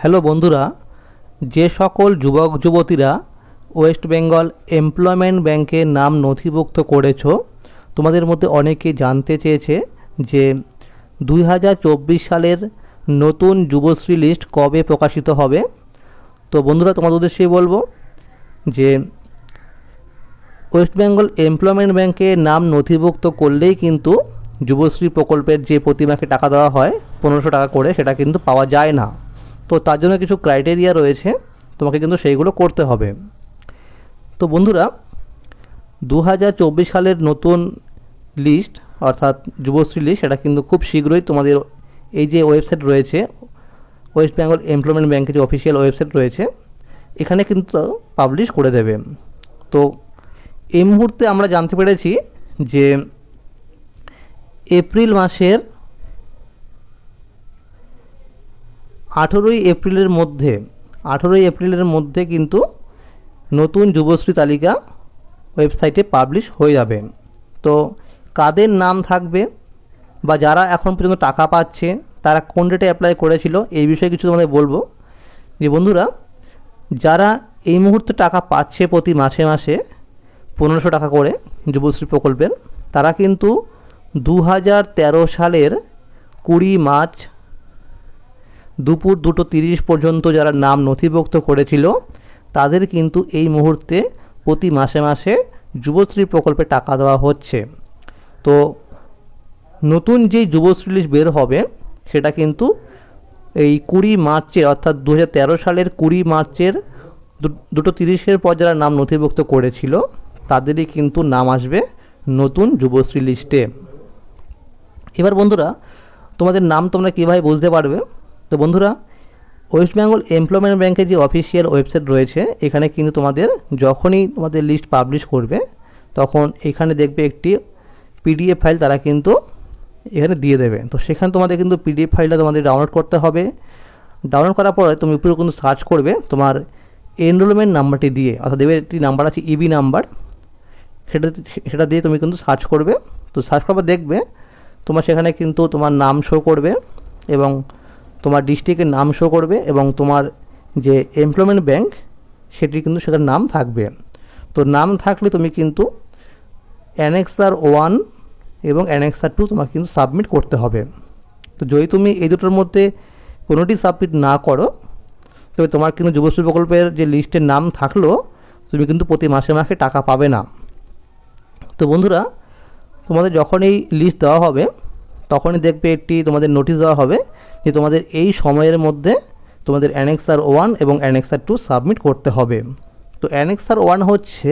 Hello বন্ধুরা, যে সকল যুবক যুবতীরা ওয়েস্ট বেঙ্গল এমপ্লয়মেন্ট ব্যাংকে নাম নথিভুক্ত করেছো, তোমাদের মধ্যে অনেকে জানতে চেয়েছে যে 2024 সালের নতুন যুবশ্রী লিস্ট কবে প্রকাশিত হবে। তো বন্ধুরা, তোমাদের উদ্দেশ্যে বলবো যে ওয়েস্ট বেঙ্গল এমপ্লয়মেন্ট ব্যাংকে নাম নথিভুক্ত করলেই কিন্তু যুবশ্রী প্রকল্পের যে প্রতি মাসে টাকা দেওয়া হয় 1500 টাকা করে, সেটা কিন্তু পাওয়া যায় না। তো তার জন্য কিছু ক্রাইটেরিয়া রয়েছে, তোমাকে কিন্তু সেইগুলো করতে হবে। তো বন্ধুরা, 2024 সালের নতুন লিস্ট অর্থাৎ যুবশ্রী লিস্ট, সেটা কিন্তু খুব শীঘ্রই তোমাদের এই যে ওয়েবসাইট রয়েছে, ওয়েস্ট বেঙ্গল এমপ্লয়মেন্ট ব্যাংকের যে অফিসিয়াল ওয়েবসাইট রয়েছে, এখানে কিন্তু পাবলিশ করে দেবে। তো এই মুহূর্তে আমরা জানতে পেরেছি যে এপ্রিল মাসের 18ই এপ্রিলের মধ্যে কিন্তু নতুন যুবশ্রী তালিকা ওয়েবসাইটে পাবলিশ হয়ে যাবে। তো কাদের নাম থাকবে বা যারা এখন পর্যন্ত টাকা পাচ্ছে তারা কোন ডেটে অ্যাপ্লাই করেছিল, এই বিষয়ে কিছু তোমাদের বলবো। যে বন্ধুরা, যারা এই মুহূর্তে টাকা পাচ্ছে প্রতি মাসে মাসে 1500 টাকা করে যুবশ্রী প্রকল্পের, তারা কিন্তু 2013 সালের 20 মার্চ দুপুর 2:30 পর্যন্ত যারা নাম নথিভুক্ত করেছিল, তাদের কিন্তু এই মুহূর্তে প্রতি মাসে মাসে যুবশ্রী প্রকল্পে টাকা দেওয়া হচ্ছে। তো নতুন যে যুবশ্রী লিস্ট বের হবে, সেটা কিন্তু এই 20 মার্চের অর্থাৎ 2013 সালের 20 মার্চের 2:30 পর যারা নাম নথিভুক্ত করেছিল, তাদেরই কিন্তু নাম আসবে নতুন যুবশ্রী লিস্টে। এবার বন্ধুরা, তোমাদের নাম তোমরা কীভাবে বুঝতে পারবে? তো বন্ধুরা, ওয়েস্ট বেঙ্গল এমপ্লয়মেন্ট ব্যাংকের যে অফিসিয়াল ওয়েবসাইট রয়েছে, এখানে কিন্তু তোমাদের যখনই তোমাদের লিস্ট পাবলিশ করবে, তখন এখানে দেখবে একটি পিডিএফ ফাইল তারা কিন্তু এখানে দিয়ে দেবে। তো সেখানে তোমাদের কিন্তু পিডিএফ ফাইলটা তোমাদের ডাউনলোড করতে হবে। ডাউনলোড করার পরে তুমি উপরে কিন্তু সার্চ করবে তোমার এনরোলমেন্ট নাম্বারটি দিয়ে, অর্থাৎ দেবে একটি নাম্বার আছে ইবি নাম্বার, সেটা দিয়ে তুমি কিন্তু সার্চ করবে। তো সার্চ করার পর দেখবে তোমার সেখানে কিন্তু তোমার নাম শো করবে এবং তোমার ডিস্ট্রিক্টের নাম শো করবে এবং তোমার যে এমপ্লয়মেন্ট ব্যাংক সেটি কিন্তু সেটার নাম থাকবে। তো নাম থাকলে তুমি কিন্তু অ্যানেক্সার 1 এবং অ্যানেক্সার 2 তোমাকে কিন্তু সাবমিট করতে হবে। তো যদি তুমি এই দুটোর মধ্যে কোনোটি সাবমিট না করো, তবে তোমার কিন্তু যুবশ্রী প্রকল্পের যে লিস্টের নাম থাকলেও তুমি কিন্তু প্রতি মাসে মাসে টাকা পাবে না। তো বন্ধুরা, তোমাদের যখন এই লিস্ট দেওয়া হবে, তখনই দেখবে একটি তোমাদের নোটিশ দেওয়া হবে যে তোমাদের এই সময়ের মধ্যে তোমাদের অ্যানেক্সার 1 এবং অ্যানেক্সার 2 সাবমিট করতে হবে। তো অ্যানেক্সার 1 হচ্ছে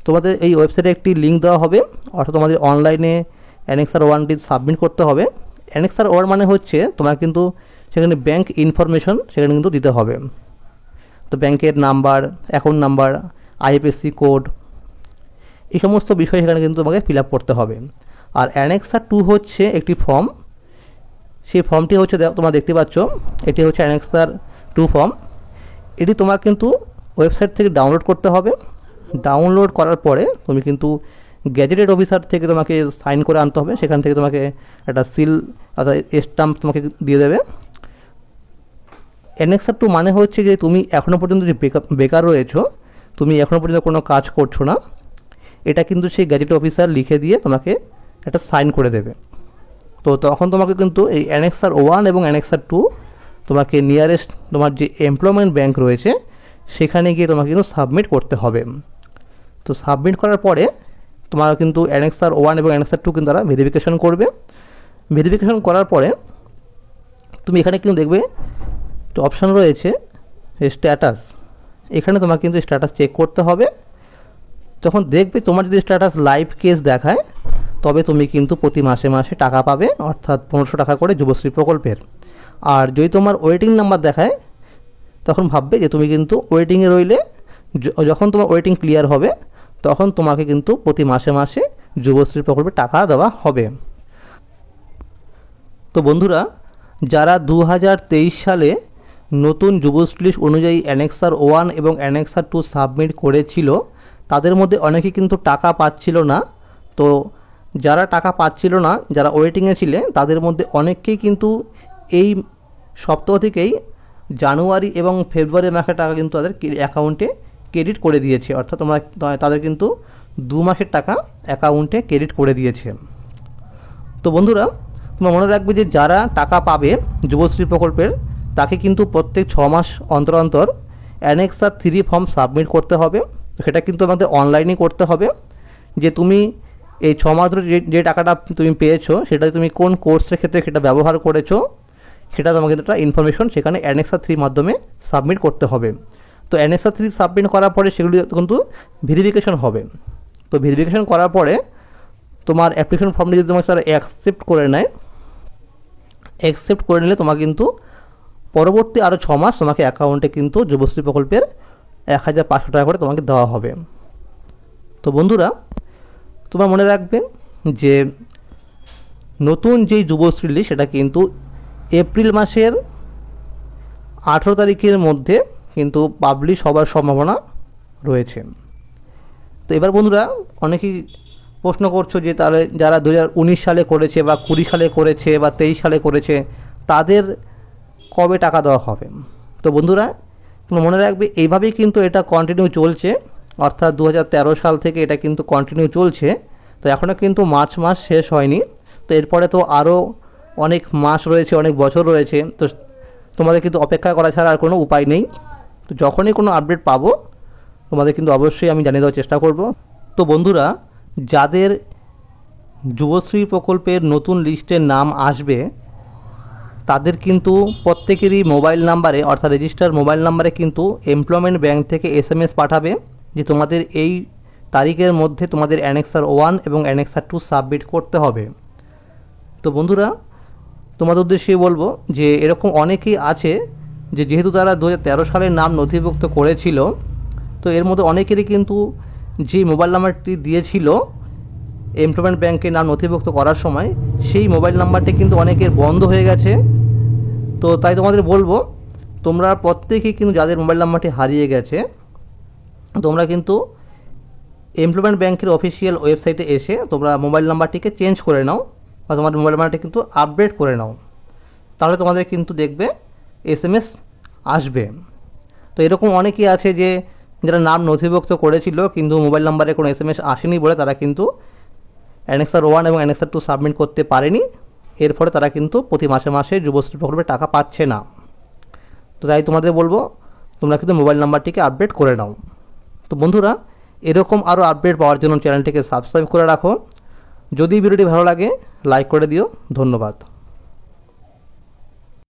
তোমাদের এই ওয়েবসাইটে একটি লিঙ্ক দেওয়া হবে, অর্থাৎ তোমাদের অনলাইনে অ্যানেক্সার 1টি সাবমিট করতে হবে। অ্যানেক্সার 1 মানে হচ্ছে তোমার কিন্তু সেখানে ব্যাংক ইনফরমেশন সেখানে কিন্তু দিতে হবে। তো ব্যাংকের number, account number, IFSC code, এই সমস্ত বিষয় সেখানে কিন্তু তোমাকে ফিল আপ করতে হবে। আর অ্যানেক্সার 2 হচ্ছে একটি ফর্ম, সেই ফর্মটি হচ্ছে তোমরা দেখতে পাচ্ছ, এটি হচ্ছে অ্যানেক্সার 2 ফর্ম। এটি তোমার কিন্তু ওয়েবসাইট থেকে ডাউনলোড করতে হবে। ডাউনলোড করার পরে তুমি কিন্তু গ্যাজেটেড অফিসার থেকে তোমাকে সাইন করে আনতে হবে, সেখান থেকে তোমাকে একটা সিল অর্থাৎ স্টাম্প তোমাকে দিয়ে দেবে। অ্যানেক্সার 2 মানে হচ্ছে যে তুমি এখনও পর্যন্ত যে বেকার রয়েছো, তুমি এখনও পর্যন্ত কোনো কাজ করছো না, এটা কিন্তু সেই গ্যাজেটেড অফিসার লিখে দিয়ে তোমাকে একটা সাইন করে দেবে। তো তখন তোমাকে কিন্তু এই অ্যানেক্সার 1 এবং অ্যানেক্সার 2 তোমাকে নিয়ারেস্ট তোমার যে এমপ্লয়মেন্ট ব্যাংক রয়েছে সেখানে গিয়ে তোমাকে কিন্তু সাবমিট করতে হবে। তো সাবমিট করার পরে তোমার কিন্তু অ্যানেক্সার 1 এবং অ্যানেক্সার 2 কিন্তু তারা ভেরিফিকেশন করবে। ভেরিফিকেশন করার পরে তুমি এখানে কিন্তু দেখবে তো অপশান রয়েছে স্ট্যাটাস, এখানে তোমার কিন্তু স্ট্যাটাস চেক করতে হবে। তখন দেখবে তোমার যদি স্ট্যাটাস লাইভ কেস দেখায়, তবে তুমি কিন্তু প্রতি মাসে মাসে টাকা পাবে, অর্থাৎ 1500 টাকা করে যুবশ্রী প্রকল্পের। আর যদি তোমার ওয়েটিং নাম্বার দেখায়, তখন ভাববে যে তুমি কিন্তু ওয়েটিংয়ে রইলে, যখন তোমার ওয়েটিং ক্লিয়ার হবে তখন তোমাকে কিন্তু প্রতি মাসে মাসে যুবশ্রী প্রকল্পে টাকা দেওয়া হবে। তো বন্ধুরা, যারা 2023 সালে নতুন যুবশ্রী লিস্ট অনুযায়ী অ্যানেক্সার 1 এবং অ্যানেক্সার 2 সাবমিট করেছিল, তাদের মধ্যে অনেকেই কিন্তু টাকা পাচ্ছিল না। তো যারা টাকা পাচ্ছিল না, যারা ওয়েটিংয়ে ছিলেন, তাদের মধ্যে অনেককেই কিন্তু এই সপ্তাহ থেকেই জানুয়ারি এবং ফেব্রুয়ারি মাসের টাকা কিন্তু তাদের অ্যাকাউন্টে ক্রেডিট করে দিয়েছে, অর্থাৎ তাদের কিন্তু 2 মাসের টাকা অ্যাকাউন্টে ক্রেডিট করে দিয়েছে। তো বন্ধুরা, তোমরা মনে রাখবে যে যারা টাকা পাবে যুবশ্রী প্রকল্পের, তাকে কিন্তু প্রত্যেক 6 মাস অন্তর অন্তর অ্যানেক্সার 3 ফর্ম সাবমিট করতে হবে। সেটা কিন্তু আমাদের অনলাইনেই করতে হবে, যে তুমি এই 6 মাস ধরে যে টাকাটা তুমি পেয়েছো সেটা তুমি কোন কোর্সের ক্ষেত্রে সেটা ব্যবহার করেছো, সেটা তোমাকে একটা ইনফরমেশন সেখানে অ্যানেক্সার 3 মাধ্যমে সাবমিট করতে হবে। তো অ্যানেক্সার 3 সাবমিট করার পরে সেগুলি কিন্তু ভেরিফিকেশন হবে। তো ভেরিফিকেশন করার পরে তোমার অ্যাপ্লিকেশন ফর্মটি যদি তোমাকে তারা অ্যাকসেপ্ট করে নেয়, অ্যাকসেপ্ট করে নিলে তোমাকে কিন্তু পরবর্তী আরও 6 মাস তোমাকে অ্যাকাউন্টে কিন্তু যুবশ্রী প্রকল্পের 1500 টাকা করে তোমাকে দেওয়া হবে। তো বন্ধুরা, তোমরা মনে রাখবে যে নতুন যেই যুবশ্রী লিস্ট সেটা কিন্তু এপ্রিল মাসের 18 তারিখের মধ্যে কিন্তু পাবলিশ হবার সম্ভাবনা রয়েছে। তো এবার বন্ধুরা, অনেকেই প্রশ্ন করছো যে তাহলে যারা 2019 সালে করেছে বা 20 সালে করেছে বা 23 সালে করেছে, তাদের কবে টাকা দেওয়া হবে? তো বন্ধুরা, তোমরা মনে রাখবে এইভাবেই কিন্তু এটা কন্টিনিউ চলছে, অর্থাৎ 2013 সাল থেকে এটা কিন্তু কন্টিনিউ চলছে। তো এখনও কিন্তু মার্চ মাস শেষ হয়নি। তো এরপরে তো আরও অনেক মাস রয়েছে, অনেক বছর রয়েছে। তো তোমাদের কিন্তু অপেক্ষা করা ছাড়া আর কোনো উপায় নেই। তো যখনই কোনো আপডেট পাবো তোমাদের কিন্তু অবশ্যই আমি জানিয়ে দেওয়ার চেষ্টা করব। তো বন্ধুরা, যাদের যুবশ্রী প্রকল্পের নতুন লিস্টের নাম আসবে, তাদের কিন্তু প্রত্যেকেরই মোবাইল নাম্বারে, অর্থাৎ রেজিস্টার মোবাইল নাম্বারে কিন্তু এমপ্লয়মেন্ট ব্যাংক থেকে SMS পাঠাবে যে তোমাদের এই তারিখের মধ্যে তোমাদের অ্যানেক্সার 1 এবং অ্যানেক্সার 2 সাবমিট করতে হবে। তো বন্ধুরা, তোমাদের উদ্দেশ্যে বলবো যে এরকম অনেকেই আছে যে যেহেতু তারা 2013 সালের নাম নথিভুক্ত করেছিল, তো এর মধ্যে অনেকেরই কিন্তু যে মোবাইল নাম্বারটি দিয়েছিল এমপ্লয়মেন্ট ব্যাংকের নাম নথিভুক্ত করার সময়, সেই মোবাইল নাম্বারটি কিন্তু অনেকের বন্ধ হয়ে গেছে। তো তাই তোমাদের বলবো, তোমরা প্রত্যেকেই কিন্তু যাদের মোবাইল নাম্বারটি হারিয়ে গেছে, তোমরা কিন্তু এমপ্লয়মেন্ট ব্যাংকের অফিসিয়াল ওয়েবসাইটে এসে তোমরা মোবাইল নাম্বারটিকে চেঞ্জ করে নাও বা তোমাদের মোবাইল নাম্বারটি কিন্তু আপডেট করে নাও, তাহলে তোমাদের কিন্তু দেখবে SMS আসবে। তো এরকম অনেকেই আছে যে যারা নাম নথিভুক্ত করেছিল কিন্তু মোবাইল নাম্বারে কোনো SMS আসেনি বলে তারা কিন্তু অ্যানেক্সার 1 এবং অ্যানেক্সার 2 সাবমিট করতে পারেনি। এর ফলে তারা কিন্তু প্রতি মাসে মাসে যুবশ্রী প্রকল্পে টাকা পাচ্ছে না। তো তাই তোমাদের বলবো, তোমরা কিন্তু মোবাইল নাম্বারটিকে আপডেট করে নাও। তো বন্ধুরা, এরকম আরও আপডেট পাওয়ার জন্য চ্যানেলটিকে সাবস্ক্রাইব করে রাখো। যদি ভিডিওটি ভালো লাগে লাইক করে দিও। ধন্যবাদ।